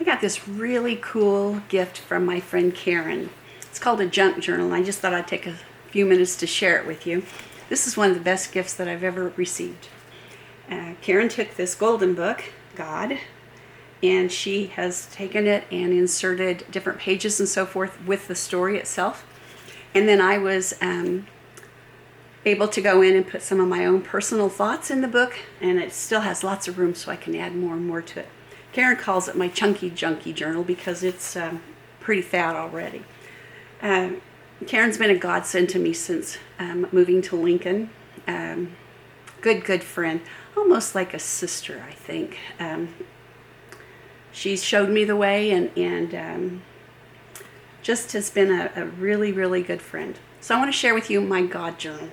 I got this really cool gift from my friend Karen. It's called a junk journal, and I just thought I'd take a few minutes to share it with you. This is one of the best gifts that I've ever received. Karen took this golden book, God, and she has taken it and inserted different pages and so forth with the story itself. And then I was able to go in and put some of my own personal thoughts in the book, and it still has lots of room so I can add more and more to it. Karen calls it my chunky junky journal because it's pretty fat already. Karen's been a godsend to me since moving to Lincoln. Good friend, almost like a sister, I think. She's showed me the way and just has been a really good friend. So I want to share with you my God journal.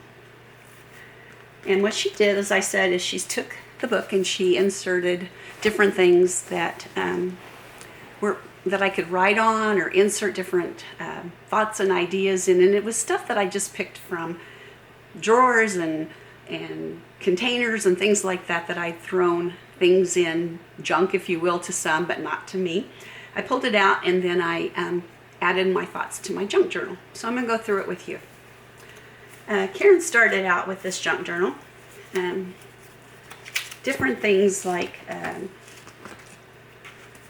And what she did, as I said, is she took the book and she inserted different things that that I could write on or insert different thoughts and ideas in. And it was stuff that I just picked from drawers and containers and things like that I'd thrown things in, junk if you will, to some, but not to me. I pulled it out and then I added my thoughts to my junk journal. So I'm going to go through it with you. Karen started out with this junk journal. Different things like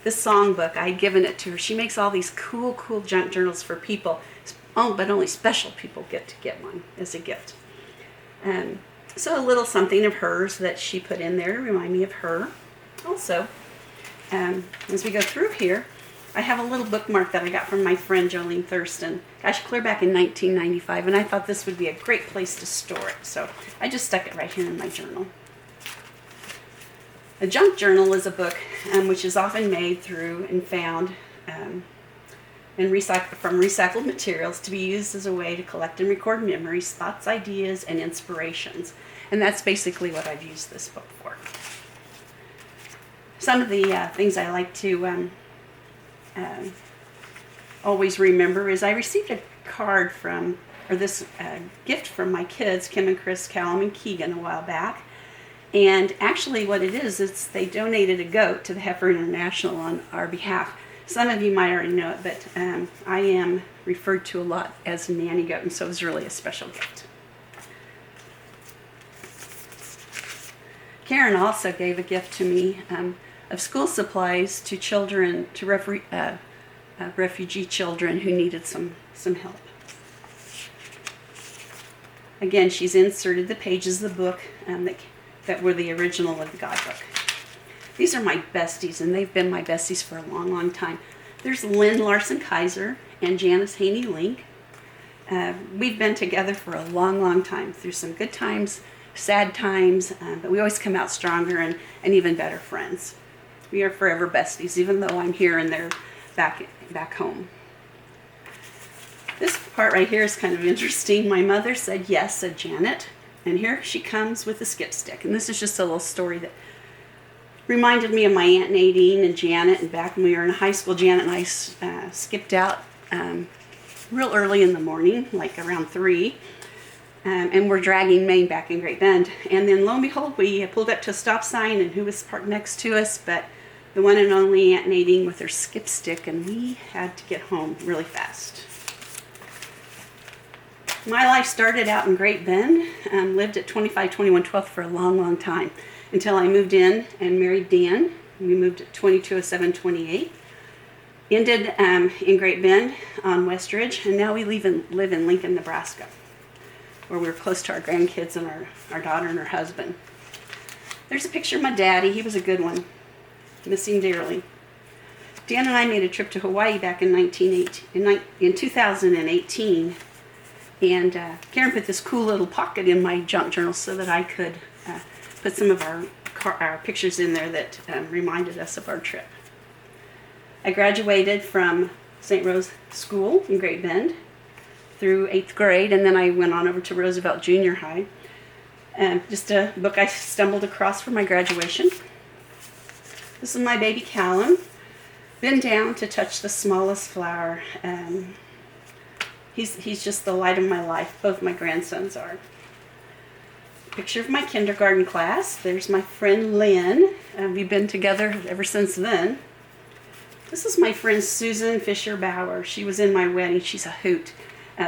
this songbook, I'd given it to her. She makes all these cool junk journals for people, but only special people get to get one as a gift. So a little something of hers that she put in there to remind me of her. Also, as we go through here, I have a little bookmark that I got from my friend Jolene Thurston. Gosh, clear back in 1995, and I thought this would be a great place to store it. So I just stuck it right here in my journal. A junk journal is a book which is often made through and found from recycled materials to be used as a way to collect and record memories, thoughts, ideas, and inspirations. And that's basically what I've used this book for. Some of the things I like to always remember is I received a card this gift from my kids, Kim and Chris, Callum and Keegan, a while back. And actually what it is they donated a goat to the Heifer International on our behalf. Some of you might already know it, but I am referred to a lot as a nanny goat, and so it was really a special gift. Karen also gave a gift to me of school supplies to children, to refugee children who needed some help. Again, she's inserted the pages of the book that were the original of the God book. These are my besties, and they've been my besties for a long time. There's Lynn Larson Kaiser and Janice Haney Link. We've been together for a long time, through some good times, sad times, but we always come out stronger and even better friends. We are forever besties, even though I'm here and they're back home. This part right here is kind of interesting. My mother said yes, said Janet, and here she comes with a skip stick. And this is just a little story that reminded me of my Aunt Nadine and Janet. And back when we were in high school, Janet and I skipped out real early in the morning, like around 3. And we're dragging Maine back in Great Bend. And then lo and behold, we pulled up to a stop sign, and who was parked next to us but the one and only Aunt Nadine with her skip stick, and we had to get home really fast. My life started out in Great Bend, lived at 2521 12th for a long time, until I moved in and married Dan. We moved at 2207 28. Ended in Great Bend on Westridge, and now we live in Lincoln, Nebraska, where we're close to our grandkids and our daughter and her husband. There's a picture of my daddy. He was a good one. Missing dearly. Dan and I made a trip to Hawaii back in 2018. And Karen put this cool little pocket in my junk journal so that I could put some of our pictures in there that reminded us of our trip. I graduated from St. Rose School in Great Bend through 8th grade, and then I went on over to Roosevelt Junior High. Just a book I stumbled across for my graduation. This is my baby Callum. Bend down to touch the smallest flower. He's just the light of my life. Both my grandsons are. Picture of my kindergarten class. There's my friend Lynn. We've been together ever since then. This is my friend Susan Fisher Bauer. She was in my wedding. She's a hoot.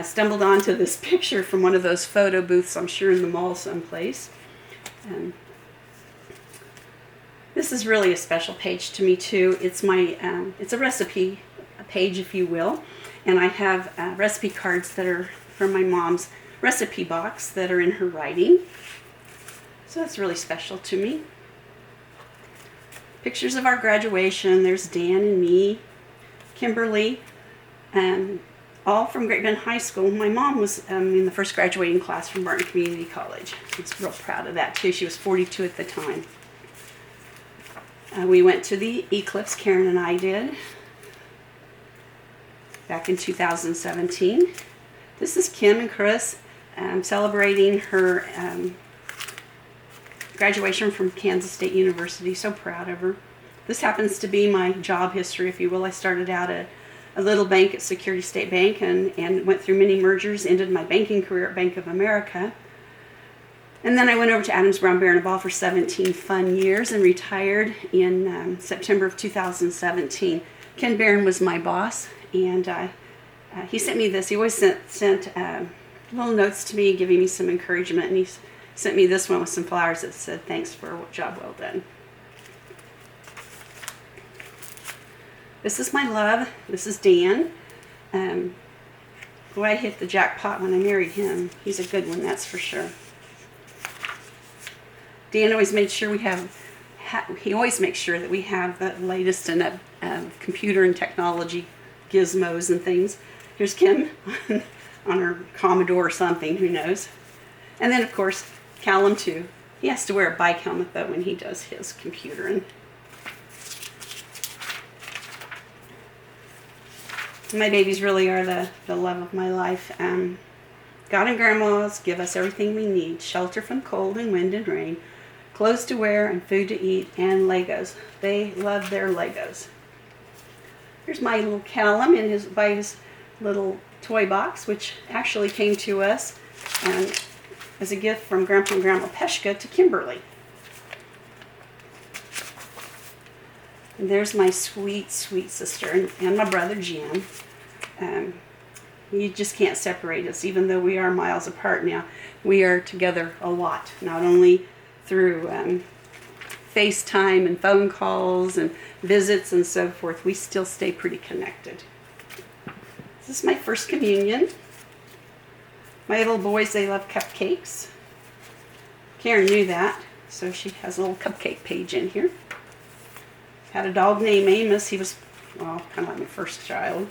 Stumbled onto this picture from one of those photo booths, I'm sure in the mall someplace. This is really a special page to me too. It's my it's a recipe page, if you will, and I have recipe cards that are from my mom's recipe box that are in her writing. So that's really special to me. Pictures of our graduation. There's Dan and me, Kimberly, all from Great Bend High School. My mom was in the first graduating class from Martin Community College. I was real proud of that too. She was 42 at the time. We went to the Eclipse, Karen and I did, back in 2017. This is Kim and Chris celebrating her graduation from Kansas State University. So proud of her. This happens to be my job history, if you will. I started out at a little bank at Security State Bank and went through many mergers, ended my banking career at Bank of America. And then I went over to Adams Brown Baron Ball for 17 fun years and retired in September of 2017. Ken Barron was my boss, and he sent me this. He always sent little notes to me, giving me some encouragement, and he sent me this one with some flowers that said, "Thanks for a job well done." This is my love. This is Dan. Boy, I hit the jackpot when I married him. He's a good one, that's for sure. Dan always made sure he always makes sure that we have the latest in computer and technology gizmos and things. Here's Kim on her Commodore or something, who knows. And then, of course, Callum, too. He has to wear a bike helmet, though, when he does his computering. My babies really are the love of my life. God and Grandma's give us everything we need. Shelter from cold and wind and rain. Clothes to wear and food to eat, and Legos. They love their Legos. Here's my little Callum by his little toy box, which actually came to us as a gift from Grandpa and Grandma Peshka to Kimberly. And there's my sweet, sweet sister and my brother Jim. You just can't separate us, even though we are miles apart now. We are together a lot, not only through FaceTime and phone calls and visits and so forth. We still stay pretty connected. This is my first communion. My little boys, they love cupcakes. Karen knew that, so she has a little cupcake page in here. Had a dog named Amos. He was, well, kind of like my first child.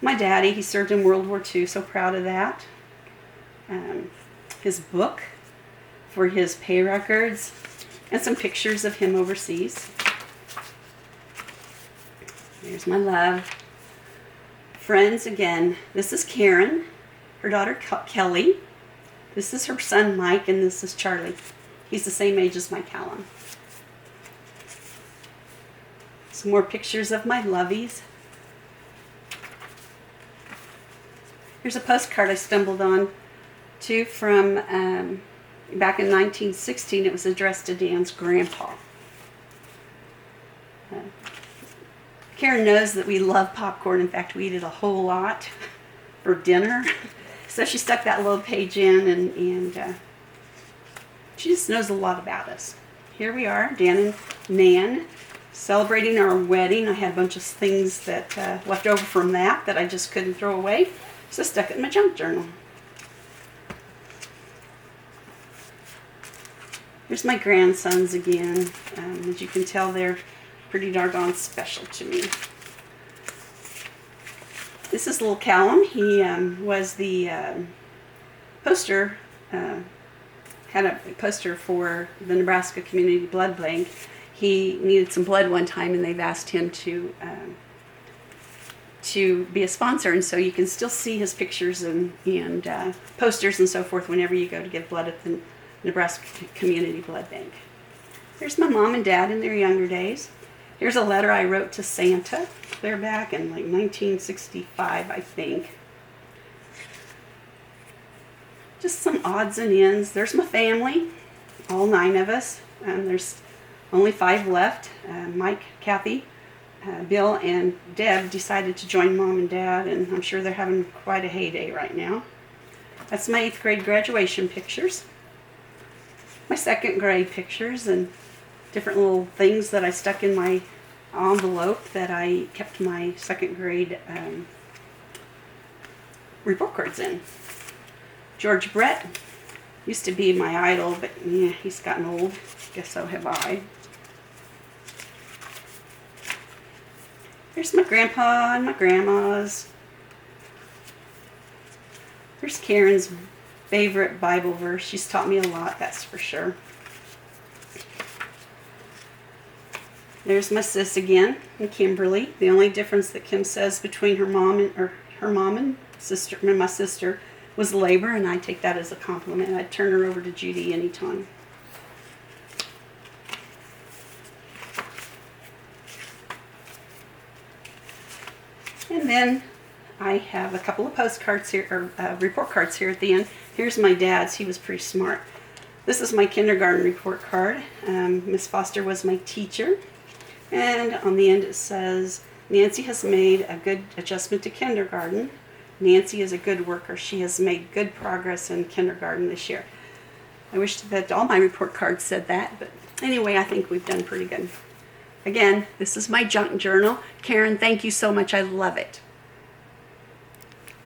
My daddy, he served in World War II, so proud of that. His book for his pay records, and some pictures of him overseas. There's my love. Friends again. This is Karen, her daughter Kelly. This is her son Mike, and this is Charlie. He's the same age as my Callum. Some more pictures of my lovies. Here's a postcard I stumbled on to from back in 1916. It was addressed to Dan's grandpa. Karen knows that we love popcorn. In fact, we eat it a whole lot for dinner. So she stuck that little page in, and she just knows a lot about us. Here we are, Dan and Nan, celebrating our wedding. I had a bunch of things that left over from that I just couldn't throw away, so I stuck it in my junk journal. Here's my grandsons again. As you can tell, they're pretty doggone special to me. This is little Callum. He was the poster, had a poster for the Nebraska Community Blood Bank. He needed some blood one time, and they've asked him to be a sponsor, and so you can still see his pictures and posters and so forth whenever you go to give blood at the Nebraska Community Blood Bank. Here's my mom and dad in their younger days. Here's a letter I wrote to Santa. They're back in like 1965, I think. Just some odds and ends. There's my family, all 9 of us. There's only 5 left. Mike, Kathy, Bill and Deb decided to join Mom and Dad, and I'm sure they're having quite a heyday right now. That's my 8th grade graduation pictures. My 2nd grade pictures and different little things that I stuck in my envelope that I kept my 2nd grade report cards in. George Brett used to be my idol, but yeah, he's gotten old. Guess so have I. Here's my grandpa and my grandma's. Here's Karen's favorite Bible verse. She's taught me a lot, that's for sure. There's my sis again, and Kimberly. The only difference that Kim says between her mom and sister and my sister was labor, and I take that as a compliment. I'd turn her over to Judy anytime. And then I have a couple of postcards here, or report cards here at the end. Here's my dad's. He was pretty smart. This is my kindergarten report card. Miss Foster was my teacher. And on the end it says, Nancy has made a good adjustment to kindergarten. Nancy is a good worker. She has made good progress in kindergarten this year. I wish that all my report cards said that, but anyway, I think we've done pretty good. Again, this is my junk journal. Karen, thank you so much. I love it.